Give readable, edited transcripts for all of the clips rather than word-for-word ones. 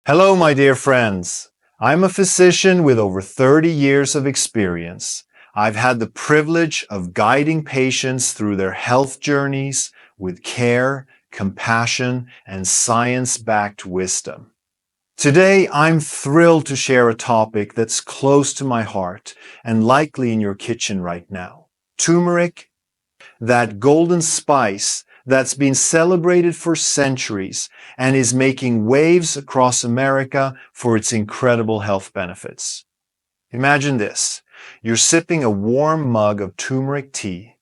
Hello, my dear friends. I'm a physician with over 30 years of experience. I've had the privilege of guiding patients through their health journeys with care, compassion, and science-backed wisdom. Today, I'm thrilled to share a topic that's close to my heart and likely in your kitchen right now. Turmeric, that golden spice that's been celebrated for centuries and is making waves across America for its incredible health benefits. Imagine this. You're sipping a warm mug of turmeric tea,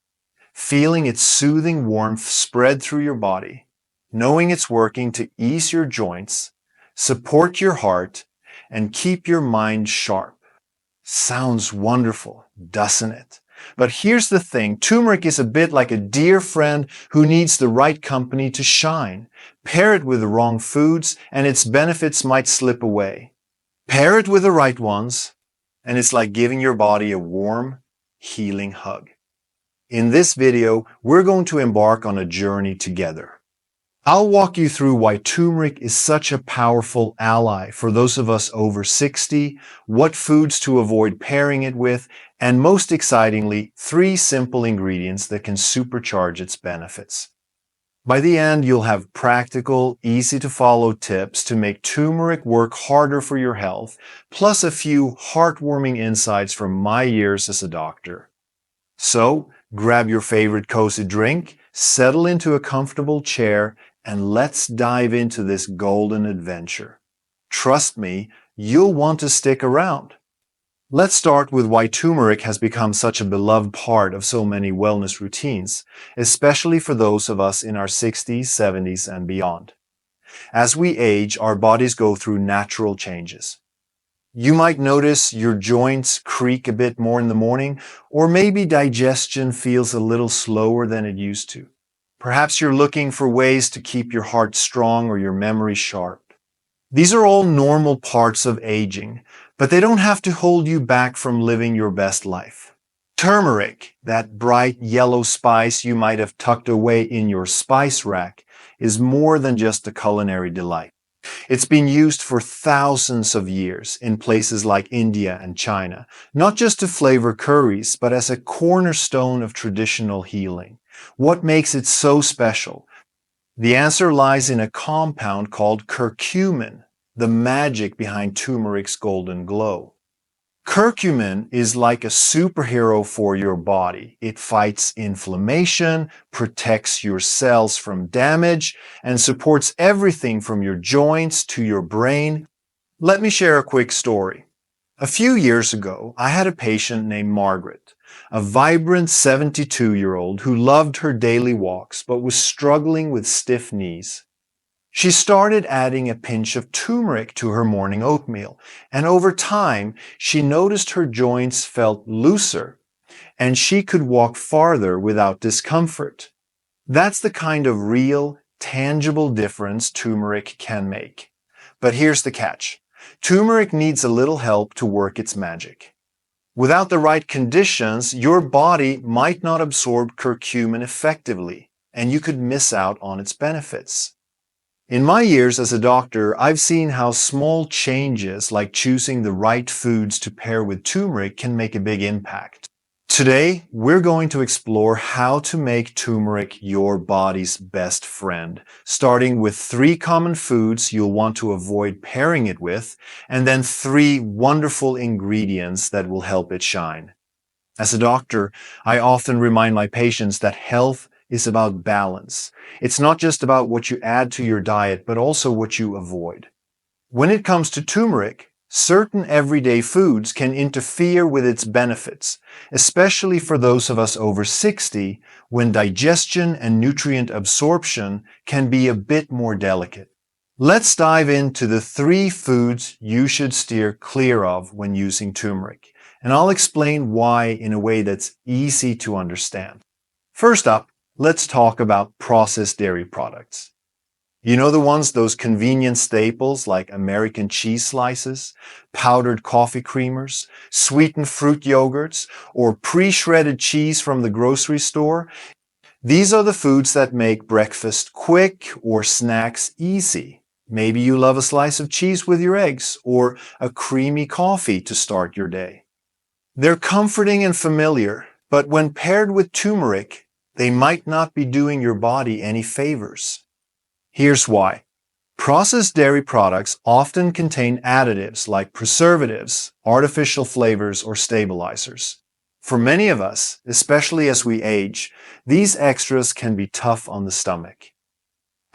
feeling its soothing warmth spread through your body, knowing it's working to ease your joints, support your heart, and keep your mind sharp. Sounds wonderful, doesn't it? But here's the thing, turmeric is a bit like a dear friend who needs the right company to shine. Pair it with the wrong foods and its benefits might slip away. Pair it with the right ones and it's like giving your body a warm, healing hug. In this video, we're going to embark on a journey together. I'll walk you through why turmeric is such a powerful ally for those of us over 60, what foods to avoid pairing it with, and most excitingly, 3 simple ingredients that can supercharge its benefits. By the end, you'll have practical, easy-to-follow tips to make turmeric work harder for your health, plus a few heartwarming insights from my years as a doctor. So, grab your favorite cozy drink, settle into a comfortable chair, and let's dive into this golden adventure. Trust me, you'll want to stick around. Let's start with why turmeric has become such a beloved part of so many wellness routines, especially for those of us in our 60s, 70s, and beyond. As we age, our bodies go through natural changes. You might notice your joints creak a bit more in the morning, or maybe digestion feels a little slower than it used to. Perhaps you're looking for ways to keep your heart strong or your memory sharp. These are all normal parts of aging, but they don't have to hold you back from living your best life. Turmeric, that bright yellow spice you might have tucked away in your spice rack, is more than just a culinary delight. It's been used for thousands of years in places like India and China, not just to flavor curries, but as a cornerstone of traditional healing. What makes it so special? The answer lies in a compound called curcumin, the magic behind turmeric's golden glow. Curcumin is like a superhero for your body. It fights inflammation, protects your cells from damage, and supports everything from your joints to your brain. Let me share a quick story. A few years ago, I had a patient named Margaret, a vibrant 72-year-old who loved her daily walks but was struggling with stiff knees. She started adding a pinch of turmeric to her morning oatmeal, and over time, she noticed her joints felt looser, and she could walk farther without discomfort. That's the kind of real, tangible difference turmeric can make. But here's the catch. Turmeric needs a little help to work its magic. Without the right conditions, your body might not absorb curcumin effectively, and you could miss out on its benefits. In my years as a doctor, I've seen how small changes like choosing the right foods to pair with turmeric can make a big impact. Today, we're going to explore how to make turmeric your body's best friend, starting with 3 common foods you'll want to avoid pairing it with, and then 3 wonderful ingredients that will help it shine. As a doctor, I often remind my patients that health is about balance. It's not just about what you add to your diet, but also what you avoid. When it comes to turmeric, certain everyday foods can interfere with its benefits, especially for those of us over 60, when digestion and nutrient absorption can be a bit more delicate. Let's dive into the 3 foods you should steer clear of when using turmeric, and I'll explain why in a way that's easy to understand. First up, let's talk about processed dairy products. You know the ones, those convenient staples like American cheese slices, powdered coffee creamers, sweetened fruit yogurts, or pre-shredded cheese from the grocery store? These are the foods that make breakfast quick or snacks easy. Maybe you love a slice of cheese with your eggs or a creamy coffee to start your day. They're comforting and familiar, but when paired with turmeric, they might not be doing your body any favors. Here's why. Processed dairy products often contain additives like preservatives, artificial flavors, or stabilizers. For many of us, especially as we age, these extras can be tough on the stomach.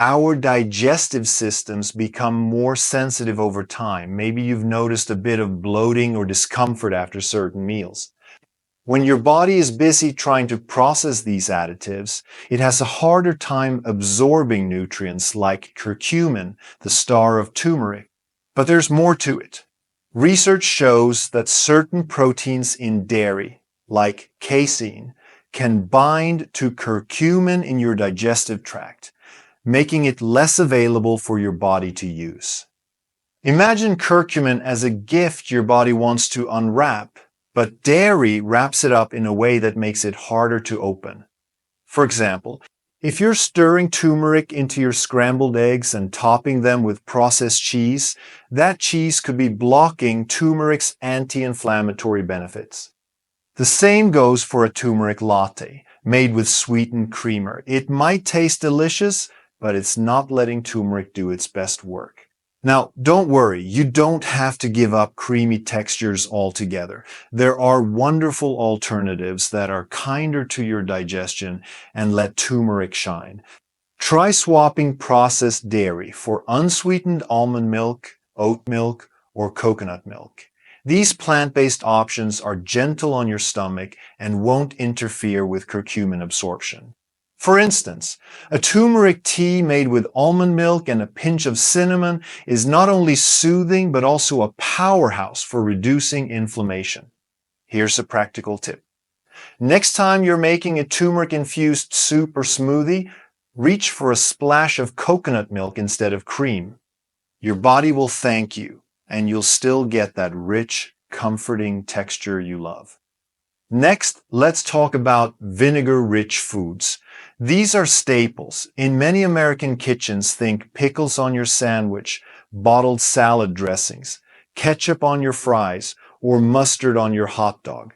Our digestive systems become more sensitive over time. Maybe you've noticed a bit of bloating or discomfort after certain meals. When your body is busy trying to process these additives, it has a harder time absorbing nutrients like curcumin, the star of turmeric. But there's more to it. Research shows that certain proteins in dairy, like casein, can bind to curcumin in your digestive tract, making it less available for your body to use. Imagine curcumin as a gift your body wants to unwrap, but dairy wraps it up in a way that makes it harder to open. For example, if you're stirring turmeric into your scrambled eggs and topping them with processed cheese, that cheese could be blocking turmeric's anti-inflammatory benefits. The same goes for a turmeric latte made with sweetened creamer. It might taste delicious, but it's not letting turmeric do its best work. Now, don't worry, you don't have to give up creamy textures altogether. There are wonderful alternatives that are kinder to your digestion and let turmeric shine. Try swapping processed dairy for unsweetened almond milk, oat milk, or coconut milk. These plant-based options are gentle on your stomach and won't interfere with curcumin absorption. For instance, a turmeric tea made with almond milk and a pinch of cinnamon is not only soothing but also a powerhouse for reducing inflammation. Here's a practical tip. Next time you're making a turmeric-infused soup or smoothie, reach for a splash of coconut milk instead of cream. Your body will thank you, and you'll still get that rich, comforting texture you love. Next, let's talk about vinegar-rich foods. These are staples. In many American kitchens, think pickles on your sandwich, bottled salad dressings, ketchup on your fries, or mustard on your hot dog.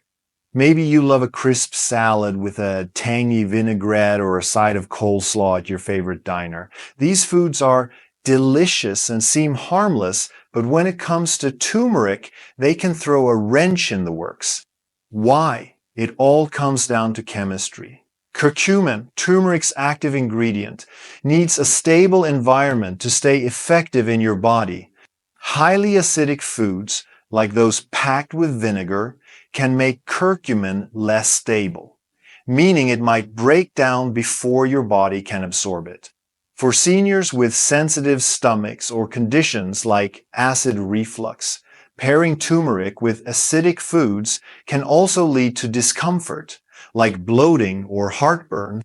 Maybe you love a crisp salad with a tangy vinaigrette or a side of coleslaw at your favorite diner. These foods are delicious and seem harmless, but when it comes to turmeric, they can throw a wrench in the works. Why? It all comes down to chemistry. Curcumin, turmeric's active ingredient, needs a stable environment to stay effective in your body. Highly acidic foods, like those packed with vinegar, can make curcumin less stable, meaning it might break down before your body can absorb it. For seniors with sensitive stomachs or conditions like acid reflux, pairing turmeric with acidic foods can also lead to discomfort, like bloating or heartburn.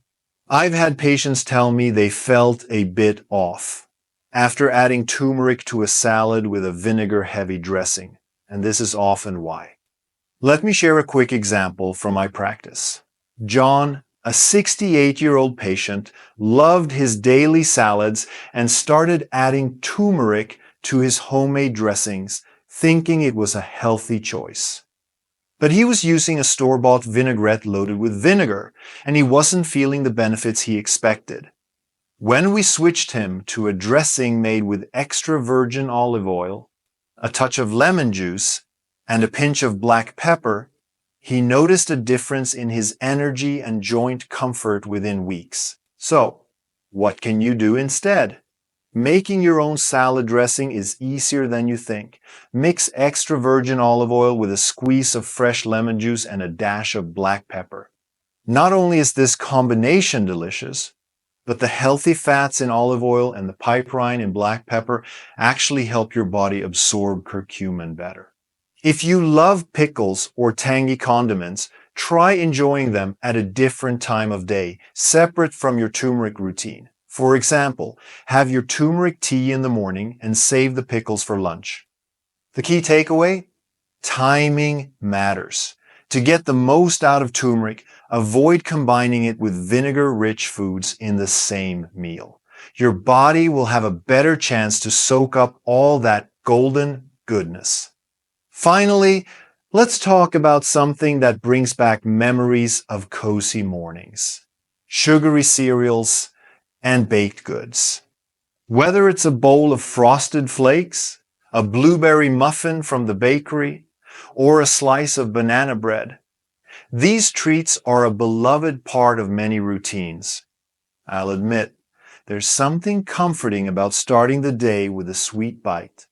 I've had patients tell me they felt a bit off after adding turmeric to a salad with a vinegar-heavy dressing, and this is often why. Let me share a quick example from my practice. John, a 68-year-old patient, loved his daily salads and started adding turmeric to his homemade dressings, thinking it was a healthy choice. But he was using a store-bought vinaigrette loaded with vinegar, and he wasn't feeling the benefits he expected. When we switched him to a dressing made with extra virgin olive oil, a touch of lemon juice, and a pinch of black pepper, he noticed a difference in his energy and joint comfort within weeks. So, what can you do instead? Making your own salad dressing is easier than you think. Mix extra virgin olive oil with a squeeze of fresh lemon juice and a dash of black pepper. Not only is this combination delicious, but the healthy fats in olive oil and the piperine in black pepper actually help your body absorb curcumin better. If you love pickles or tangy condiments, try enjoying them at a different time of day, separate from your turmeric routine. For example, have your turmeric tea in the morning and save the pickles for lunch. The key takeaway? Timing matters. To get the most out of turmeric, avoid combining it with vinegar-rich foods in the same meal. Your body will have a better chance to soak up all that golden goodness. Finally, let's talk about something that brings back memories of cozy mornings: sugary cereals and baked goods. Whether it's a bowl of frosted flakes, a blueberry muffin from the bakery, or a slice of banana bread, these treats are a beloved part of many routines. I'll admit, there's something comforting about starting the day with a sweet bite.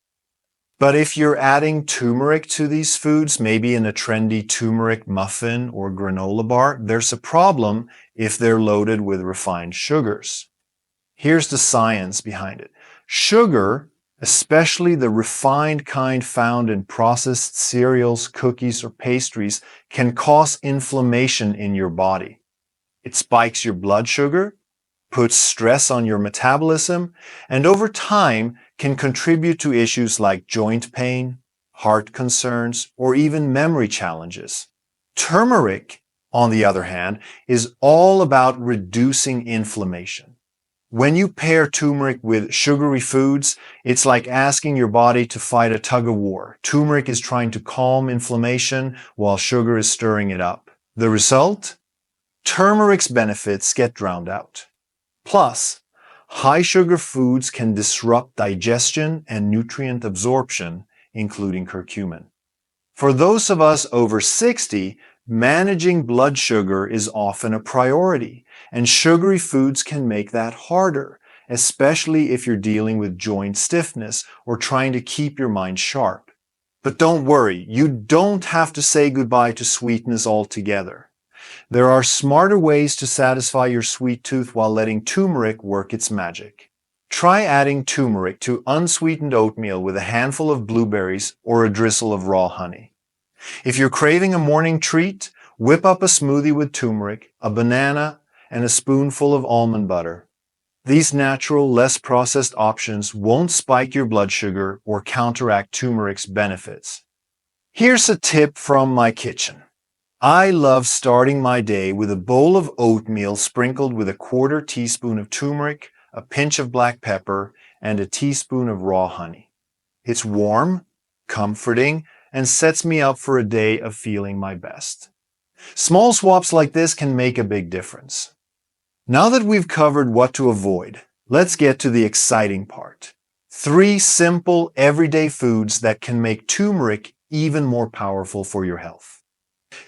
But if you're adding turmeric to these foods, maybe in a trendy turmeric muffin or granola bar, there's a problem if they're loaded with refined sugars. Here's the science behind it. Sugar, especially the refined kind found in processed cereals, cookies, or pastries, can cause inflammation in your body. It spikes your blood sugar, puts stress on your metabolism, and over time can contribute to issues like joint pain, heart concerns, or even memory challenges. Turmeric, on the other hand, is all about reducing inflammation. When you pair turmeric with sugary foods, it's like asking your body to fight a tug of war. Turmeric is trying to calm inflammation while sugar is stirring it up. The result? Turmeric's benefits get drowned out. Plus, high sugar foods can disrupt digestion and nutrient absorption, including curcumin. For those of us over 60, managing blood sugar is often a priority, and sugary foods can make that harder, especially if you're dealing with joint stiffness or trying to keep your mind sharp. But don't worry, you don't have to say goodbye to sweetness altogether. There are smarter ways to satisfy your sweet tooth while letting turmeric work its magic. Try adding turmeric to unsweetened oatmeal with a handful of blueberries or a drizzle of raw honey. If you're craving a morning treat, whip up a smoothie with turmeric, a banana, and a spoonful of almond butter. These natural, less processed options won't spike your blood sugar or counteract turmeric's benefits. Here's a tip from my kitchen. I love starting my day with a bowl of oatmeal sprinkled with a 1/4 teaspoon of turmeric, a pinch of black pepper, and a teaspoon of raw honey. It's warm, comforting, and sets me up for a day of feeling my best. Small swaps like this can make a big difference. Now that we've covered what to avoid, let's get to the exciting part. 3 simple, everyday foods that can make turmeric even more powerful for your health.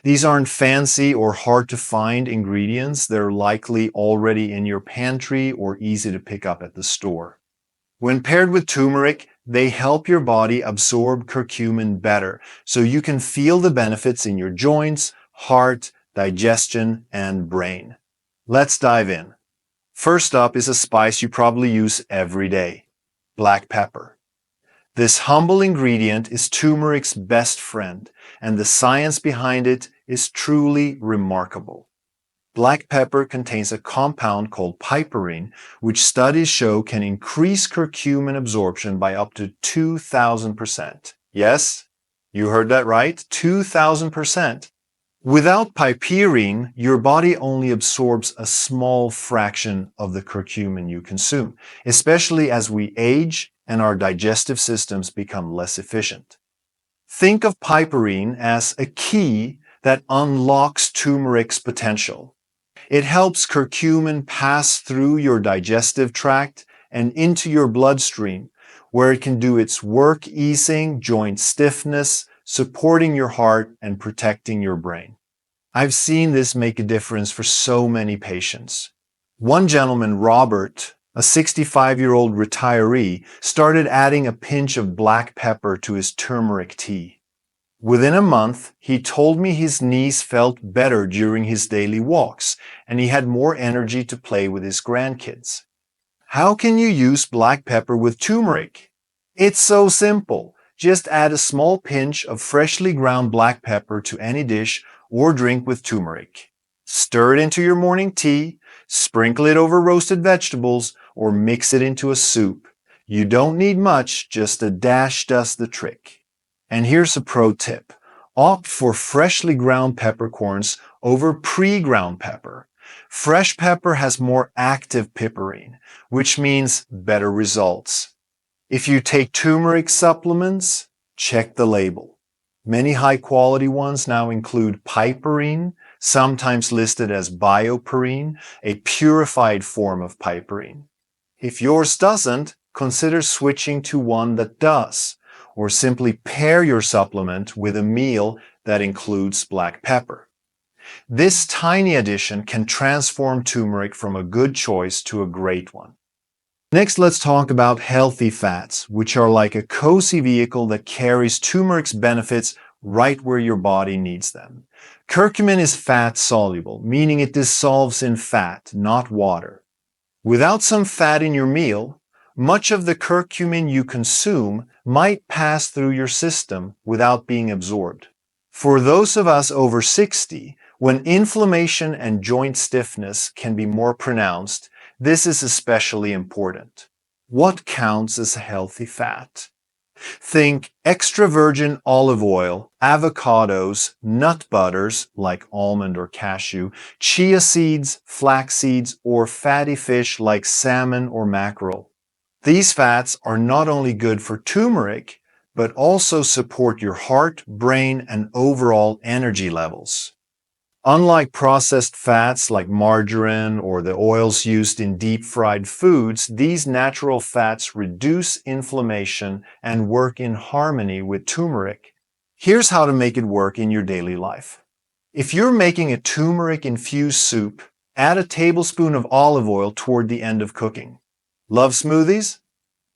These aren't fancy or hard to find ingredients. They're likely already in your pantry or easy to pick up at the store. When paired with turmeric, they help your body absorb curcumin better, so you can feel the benefits in your joints, heart, digestion, and brain. Let's dive in. First up is a spice you probably use every day: black pepper. This humble ingredient is turmeric's best friend, and the science behind it is truly remarkable. Black pepper contains a compound called piperine, which studies show can increase curcumin absorption by up to 2,000%. Yes, you heard that right, 2,000%. Without piperine, your body only absorbs a small fraction of the curcumin you consume, especially as we age and our digestive systems become less efficient. Think of piperine as a key that unlocks turmeric's potential. It helps curcumin pass through your digestive tract and into your bloodstream, where it can do its work easing joint stiffness, supporting your heart, and protecting your brain. I've seen this make a difference for so many patients. One gentleman, Robert, a 65-year-old retiree, started adding a pinch of black pepper to his turmeric tea. Within a month, he told me his knees felt better during his daily walks, and he had more energy to play with his grandkids. How can you use black pepper with turmeric? It's so simple. Just add a small pinch of freshly ground black pepper to any dish or drink with turmeric. Stir it into your morning tea, sprinkle it over roasted vegetables, or mix it into a soup. You don't need much, just a dash does the trick. And here's a pro tip. Opt for freshly ground peppercorns over pre-ground pepper. Fresh pepper has more active piperine, which means better results. If you take turmeric supplements, check the label. Many high-quality ones now include piperine, sometimes listed as bioperine, a purified form of piperine. If yours doesn't, consider switching to one that does, or simply pair your supplement with a meal that includes black pepper. This tiny addition can transform turmeric from a good choice to a great one. Next, let's talk about healthy fats, which are like a cozy vehicle that carries turmeric's benefits right where your body needs them. Curcumin is fat-soluble, meaning it dissolves in fat, not water. Without some fat in your meal, much of the curcumin you consume might pass through your system without being absorbed. For those of us over 60, when inflammation and joint stiffness can be more pronounced, this is especially important. What counts as a healthy fat? Think extra virgin olive oil, avocados, nut butters like almond or cashew, chia seeds, flax seeds, or fatty fish like salmon or mackerel. These fats are not only good for turmeric, but also support your heart, brain, and overall energy levels. Unlike processed fats like margarine or the oils used in deep-fried foods, these natural fats reduce inflammation and work in harmony with turmeric. Here's how to make it work in your daily life. If you're making a turmeric-infused soup, add a tablespoon of olive oil toward the end of cooking. Love smoothies?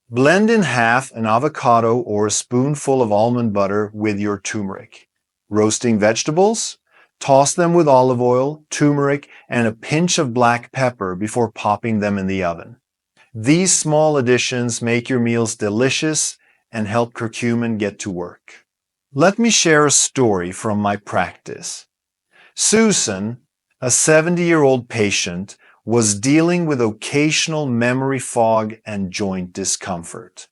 Blend in half an avocado or a spoonful of almond butter with your turmeric. Roasting vegetables? Toss them with olive oil, turmeric, and a pinch of black pepper before popping them in the oven. These small additions make your meals delicious and help curcumin get to work. Let me share a story from my practice. Susan, a 70-year-old patient, was dealing with occasional memory fog and joint discomfort.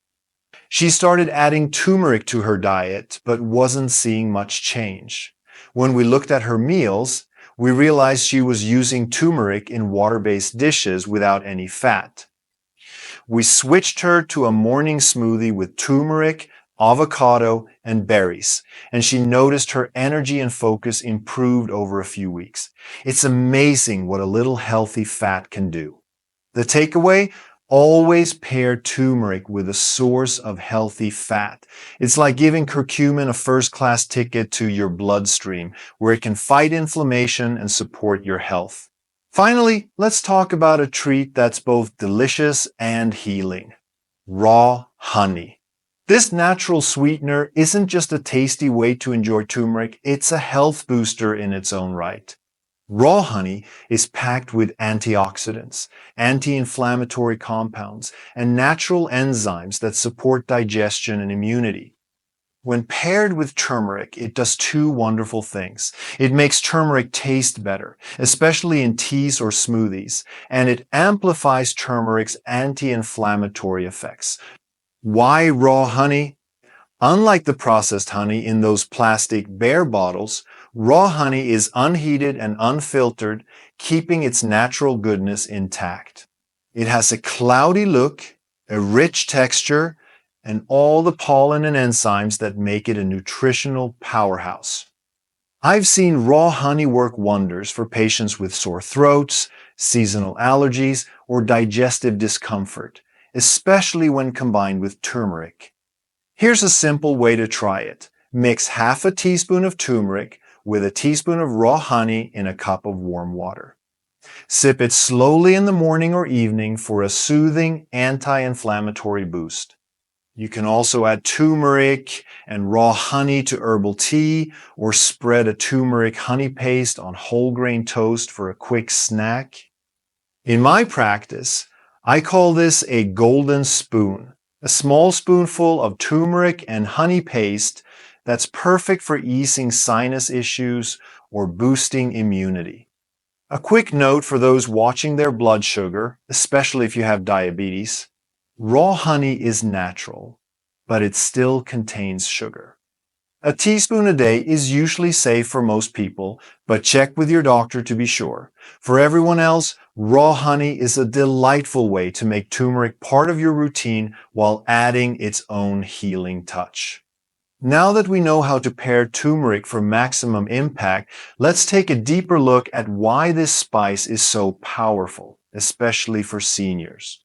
She started adding turmeric to her diet, but wasn't seeing much change. When we looked at her meals, we realized she was using turmeric in water-based dishes without any fat. We switched her to a morning smoothie with turmeric, avocado, and berries, and she noticed her energy and focus improved over a few weeks. It's amazing what a little healthy fat can do. The takeaway? Always pair turmeric with a source of healthy fat. It's like giving curcumin a first-class ticket to your bloodstream, where it can fight inflammation and support your health. Finally, let's talk about a treat that's both delicious and healing. Raw honey. This natural sweetener isn't just a tasty way to enjoy turmeric, it's a health booster in its own right. Raw honey is packed with antioxidants, anti-inflammatory compounds, and natural enzymes that support digestion and immunity. When paired with turmeric, it does two wonderful things. It makes turmeric taste better, especially in teas or smoothies, and it amplifies turmeric's anti-inflammatory effects. Why raw honey? Unlike the processed honey in those plastic bear bottles, raw honey is unheated and unfiltered, keeping its natural goodness intact. It has a cloudy look, a rich texture, and all the pollen and enzymes that make it a nutritional powerhouse. I've seen raw honey work wonders for patients with sore throats, seasonal allergies, or digestive discomfort, especially when combined with turmeric. Here's a simple way to try it. Mix half a teaspoon of turmeric with a teaspoon of raw honey in a cup of warm water. Sip it slowly in the morning or evening for a soothing, anti-inflammatory boost. You can also add turmeric and raw honey to herbal tea or spread a turmeric honey paste on whole grain toast for a quick snack. In my practice, I call this a golden spoon. A small spoonful of turmeric and honey paste that's perfect for easing sinus issues or boosting immunity. A quick note for those watching their blood sugar, especially if you have diabetes. Raw honey is natural, but it still contains sugar. A teaspoon a day is usually safe for most people, but check with your doctor to be sure. For everyone else, raw honey is a delightful way to make turmeric part of your routine while adding its own healing touch. Now that we know how to pair turmeric for maximum impact, let's take a deeper look at why this spice is so powerful, especially for seniors.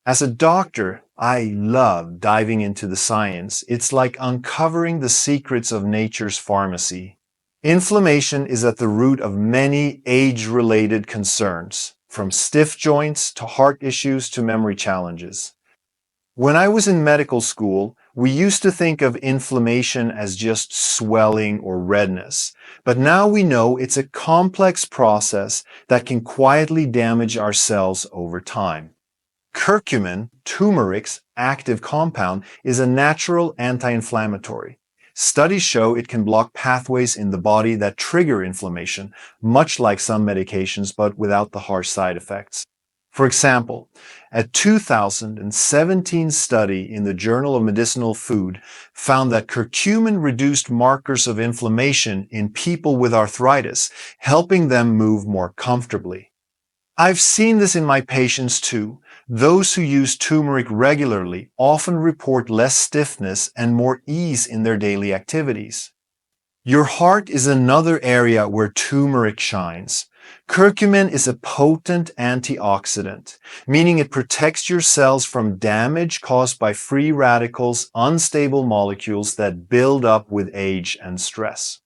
As a doctor, I love diving into the science. It's like uncovering the secrets of nature's pharmacy. Inflammation is at the root of many age-related concerns, from stiff joints to heart issues to memory challenges. When I was in medical school, we used to think of inflammation as just swelling or redness, but now we know it's a complex process that can quietly damage our cells over time. Curcumin, turmeric's active compound, is a natural anti-inflammatory. Studies show it can block pathways in the body that trigger inflammation, much like some medications but without the harsh side effects. For example, a 2017 study in the Journal of Medicinal Food found that curcumin reduced markers of inflammation in people with arthritis, helping them move more comfortably. I've seen this in my patients too. Those who use turmeric regularly often report less stiffness and more ease in their daily activities. Your heart is another area where turmeric shines. Curcumin is a potent antioxidant, meaning it protects your cells from damage caused by free radicals, unstable molecules that build up with age and stress.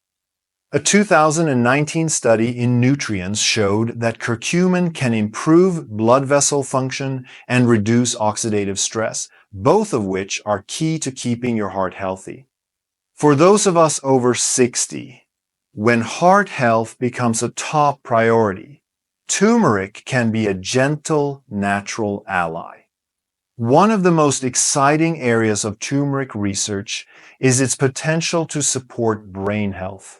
A 2019 study in Nutrients showed that curcumin can improve blood vessel function and reduce oxidative stress, both of which are key to keeping your heart healthy. For those of us over 60, when heart health becomes a top priority, turmeric can be a gentle, natural ally. One of the most exciting areas of turmeric research is its potential to support brain health.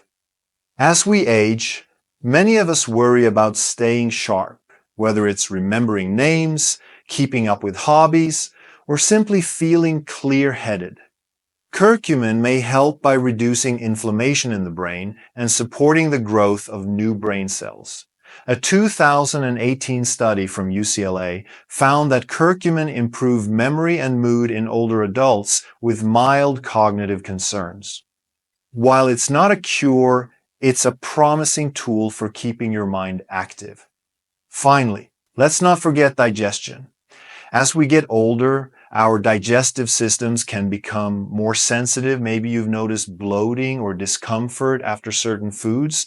As we age, many of us worry about staying sharp, whether it's remembering names, keeping up with hobbies, or simply feeling clear-headed. Curcumin may help by reducing inflammation in the brain and supporting the growth of new brain cells. A 2018 study from UCLA found that curcumin improved memory and mood in older adults with mild cognitive concerns. While it's not a cure, it's a promising tool for keeping your mind active. Finally, let's not forget digestion. As we get older, our digestive systems can become more sensitive. Maybe you've noticed bloating or discomfort after certain foods.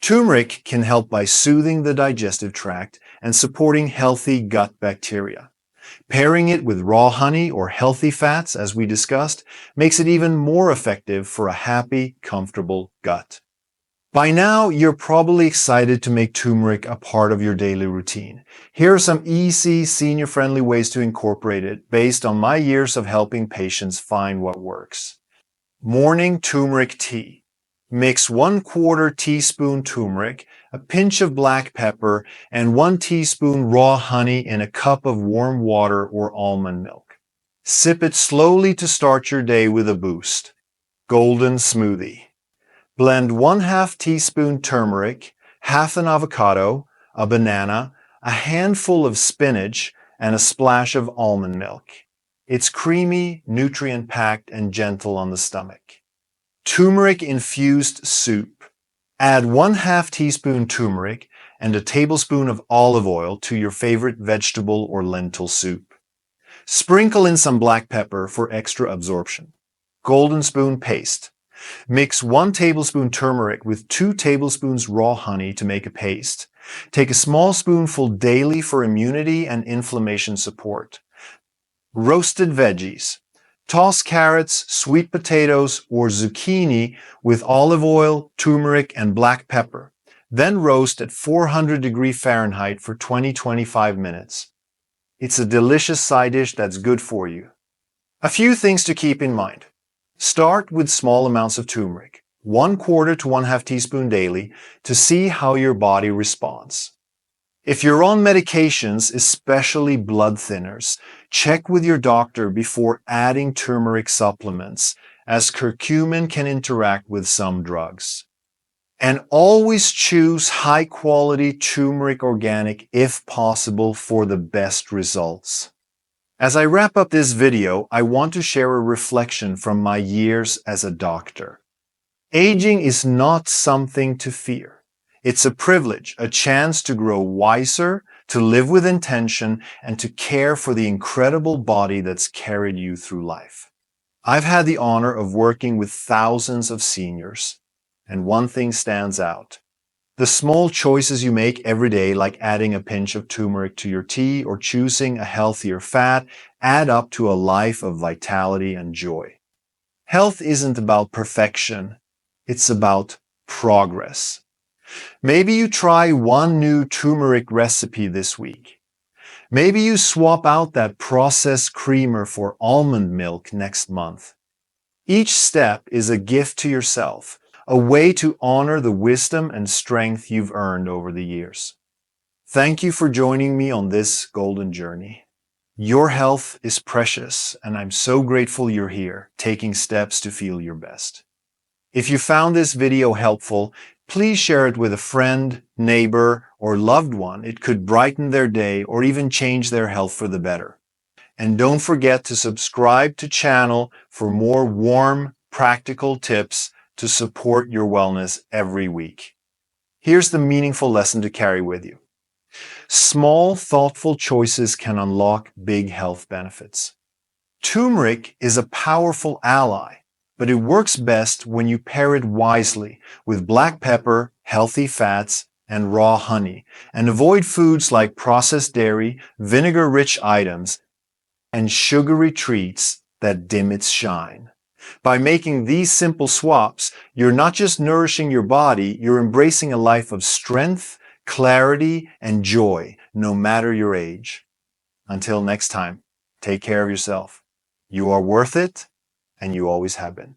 Turmeric can help by soothing the digestive tract and supporting healthy gut bacteria. Pairing it with raw honey or healthy fats, as we discussed, makes it even more effective for a happy, comfortable gut. By now, you're probably excited to make turmeric a part of your daily routine. Here are some easy, senior-friendly ways to incorporate it based on my years of helping patients find what works. Morning turmeric tea. Mix 1/4 teaspoon turmeric, a pinch of black pepper, and 1 teaspoon raw honey in a cup of warm water or almond milk. Sip it slowly to start your day with a boost. Golden smoothie. Blend 1/2 teaspoon turmeric, half an avocado, a banana, a handful of spinach, and a splash of almond milk. It's creamy, nutrient-packed, and gentle on the stomach. Turmeric-infused soup. Add 1/2 teaspoon turmeric and a tablespoon of olive oil to your favorite vegetable or lentil soup. Sprinkle in some black pepper for extra absorption. Golden spoon paste. Mix 1 tablespoon turmeric with 2 tablespoons raw honey to make a paste. Take a small spoonful daily for immunity and inflammation support. Roasted veggies. Toss carrots, sweet potatoes, or zucchini with olive oil, turmeric, and black pepper. Then roast at 400°F for 20-25 minutes. It's a delicious side dish that's good for you. A few things to keep in mind. Start with small amounts of turmeric, 1/4 to 1/2 teaspoon daily, to see how your body responds. If you're on medications, especially blood thinners, check with your doctor before adding turmeric supplements, as curcumin can interact with some drugs. And always choose high-quality turmeric organic if possible for the best results. As I wrap up this video, I want to share a reflection from my years as a doctor. Aging is not something to fear. It's a privilege, a chance to grow wiser, to live with intention, and to care for the incredible body that's carried you through life. I've had the honor of working with thousands of seniors, and one thing stands out. The small choices you make every day, like adding a pinch of turmeric to your tea or choosing a healthier fat, add up to a life of vitality and joy. Health isn't about perfection. It's about progress. Maybe you try one new turmeric recipe this week. Maybe you swap out that processed creamer for almond milk next month. Each step is a gift to yourself, a way to honor the wisdom and strength you've earned over the years. Thank you for joining me on this golden journey. Your health is precious, and I'm so grateful you're here, taking steps to feel your best. If you found this video helpful, please share it with a friend, neighbor, or loved one. It could brighten their day or even change their health for the better. And don't forget to subscribe to the channel for more warm, practical tips to support your wellness every week. Here's the meaningful lesson to carry with you. Small, thoughtful choices can unlock big health benefits. Turmeric is a powerful ally, but it works best when you pair it wisely with black pepper, healthy fats, and raw honey, and avoid foods like processed dairy, vinegar-rich items, and sugary treats that dim its shine. By making these simple swaps, you're not just nourishing your body, you're embracing a life of strength, clarity, and joy, no matter your age. Until next time, take care of yourself. You are worth it, and you always have been.